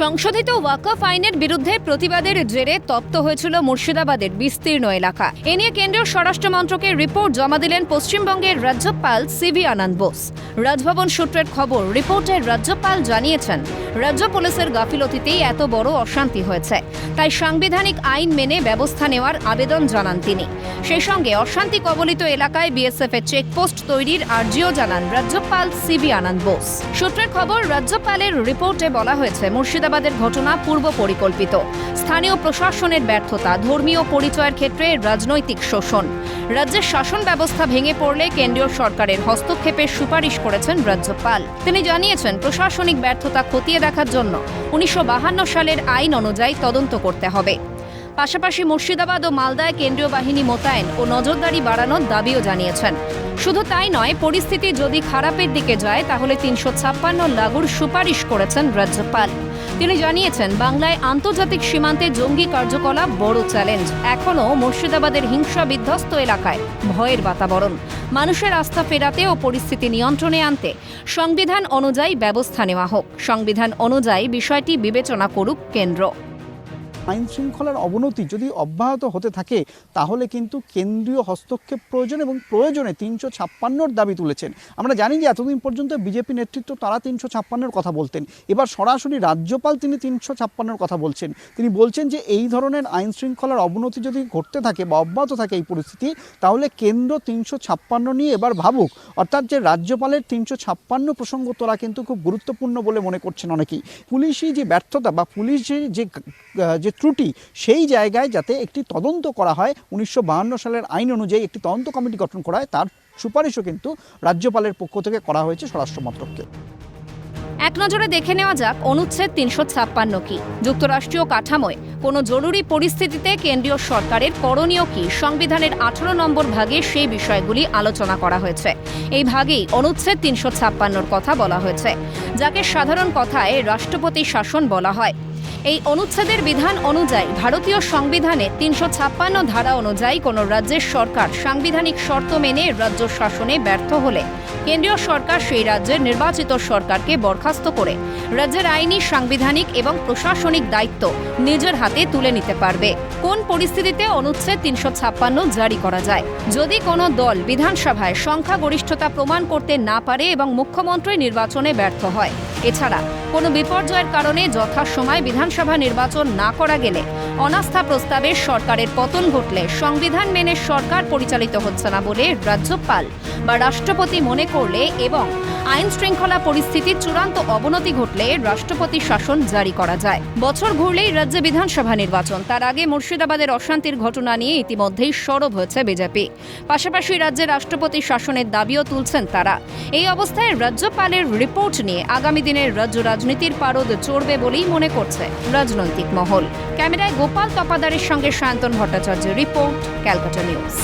সংশোধিত ওয়াকফ আইনের বিরুদ্ধে প্রতিবাদের জেরে তপ্ত হয়েছিল মুর্শিদাবাদের বিস্তীর্ণ এলাকা। এ নিয়ে কেন্দ্রীয় স্বরাষ্ট্র মন্ত্রকে রিপোর্ট জমা দিলেন পশ্চিমবঙ্গের রাজ্যপাল সিভি আনন্দ বোস। রাজভবন সূত্রের খবর, রিপোর্টে রাজ্যপাল জানিয়েছেন, রাজ্য পুলিশের গাফিলতিতেই এত বড় অশান্তি হয়েছে, তাই সাংবিধানিক আইন মেনে ব্যবস্থা নেওয়ার আবেদন জানান তিনি। সেই সঙ্গে অশান্তি কবলিত এলাকায় বিএসএফ এর চেকপোস্ট তৈরির আর্জিও জানান রাজ্যপাল সিভি আনন্দ বোস। সূত্রের খবর, রাজ্যপালের রিপোর্টে বলা হয়েছে, মুর্শিদাবাদের ঘটনা পূর্ব পরিকল্পিত, স্থানীয় প্রশাসনের ব্যর্থতা, ধর্মীয় পরিচয়ের ক্ষেত্রে রাজনৈতিক শোষণ। রাজ্যের শাসন ব্যবস্থা ভেঙে পড়লে কেন্দ্রীয় সরকারের হস্তক্ষেপের সুপারিশ করেছেন রাজ্যপাল। তিনি জানিয়েছেন, প্রশাসনিক ব্যর্থতা খতিয়ে দেখার জন্য 1952 সালের আইন অনুযায়ী তদন্ত করতে হবে। পাশাপাশি মুর্শিদাবাদ ও মালদায় কেন্দ্রীয় বাহিনী মোতায়েন ও নজরদারি বাড়ানোর দাবিও জানিয়েছেন। শুধু তাই নয়, পরিস্থিতি যদি খারাপের দিকে যায় তাহলে 356 লাগুর সুপারিশ করেছেন রাজ্যপাল। তিনি জানিয়েছেন, বাংলায় আন্তর্জাতিক সীমান্তে জঙ্গি কার্যকলাপ বড় চ্যালেঞ্জ। এখনও মুর্শিদাবাদের হিংসা বিধ্বস্ত এলাকায় ভয়ের বাতাবরণ। মানুষের আস্থা ফেরাতে ও পরিস্থিতি নিয়ন্ত্রণে আনতে সংবিধান অনুযায়ী ব্যবস্থা নেওয়া হোক। সংবিধান অনুযায়ী বিষয়টি বিবেচনা করুক কেন্দ্র। আইন শৃঙ্খলার অবনতি যদি অব্যাহত হতে থাকে তাহলে কিন্তু কেন্দ্রীয় হস্তক্ষেপ প্রয়োজন এবং প্রয়োজনে 356-র দাবি তুলেছেন। আমরা জানি যে এতদিন পর্যন্ত বিজেপি নেতৃত্ব তারা 356-র কথা বলতেন, এবার সরাসরি রাজ্যপাল তিনি 356-র কথা বলছেন। তিনি বলছেন যে এই ধরনের আইন শৃঙ্খলার অবনতি যদি ঘটতে থাকে বা অব্যাহত থাকে এই পরিস্থিতি, তাহলে কেন্দ্র 356 নিয়ে এবার ভাবুক। অর্থাৎ যে রাজ্যপালের 356 প্রসঙ্গ তোলা কিন্তু খুব গুরুত্বপূর্ণ বলে মনে করছেন অনেকেই। পুলিশি যে ব্যর্থতা বা পুলিশের যে ত্রুটি, সেই জায়গায় যাতে একটি তদন্ত করা হয়, 1952 সালের আইন অনুযায়ী একটি তদন্ত কমিটি গঠন করা হয়, তার সুপারিশও কিন্তু রাজ্যপালের পক্ষ থেকে করা হয়েছে স্বরাষ্ট্র মন্ত্রককে। এক নজরে দেখে নেওয়া যাক অনুচ্ছেদ 356 কি। যুক্তরাষ্ট্রীয় কাঠামোয় কোনো জরুরি পরিস্থিতিতে কেন্দ্রীয় সরকারের করণীয় কি, সংবিধানের 18 নম্বর ভাগে সেই বিষয়গুলি আলোচনা করা হয়েছে। এই ভাগেই অনুচ্ছেদ 356-র কথা বলা হয়েছে, যাকে সাধারণ কথায় রাষ্ট্রপতি শাসন বলা হয়। এই অনুচ্ছেদের বিধান অনুযায়ী ভারতীয় সংবিধানের 356 ধারা অনুযায়ী কোনো রাজ্যের সরকার সাংবিধানিক শর্ত মেনে রাজ্য শাসনে ব্যর্থ হলে কেন্দ্রীয় সরকার সেই রাজ্যের নির্বাচিত সরকারকে বরখাস্ত করে রাজ্যের আইনি, সাংবিধানিক এবং প্রশাসনিক দায়িত্ব নিজের হাতে তুলে নিতে পারবে। কোন পরিস্থিতিতে অনুচ্ছেদ 356 জারি করা যায়? যদি কোনো দল বিধানসভায় সংখ্যাগরিষ্ঠতা প্রমাণ করতে না পারে এবং মুখ্যমন্ত্রী নির্বাচনে ব্যর্থ হয়। এছাড়া কোনো বিপর্যয়ের কারণে যথাসময়ে বিধানসভা নির্বাচন না করা গেলে, অনাস্থা প্রস্তাবে সরকারের পতন ঘটলে, সংবিধান মেনে সরকার পরিচালিত হচ্ছে না বলে রাজ্যপাল বা রাষ্ট্রপতি মনে করলে এবং আইন শৃঙ্খলা পরিস্থিতির চূড়ান্ত অবনতি ঘটলে রাষ্ট্রপতি শাসন জারি করা যায়। বছর ঘুরলেই রাজ্যে বিধানসভা নির্বাচন। তার আগে মুর্শিদাবাদের অশান্তির ঘটনা নিয়ে ইতিমধ্যেই সরব হয়েছে বিজেপি। পাশাপাশি রাজ্যে রাষ্ট্রপতি শাসনের দাবিও তুলছেন তারা। এই অবস্থায় রাজ্যপালের রিপোর্ট নিয়ে আগামী দিনের রাজ্য রাজনীতির পারদ চড়বে বলেই মনে করছে রাজনৈতিক মহল। ক্যামেরায় গোপাল তপাদারের সঙ্গে সায়ন্তন ভট্টাচার্যের রিপোর্ট, ক্যালকাটা নিউজ।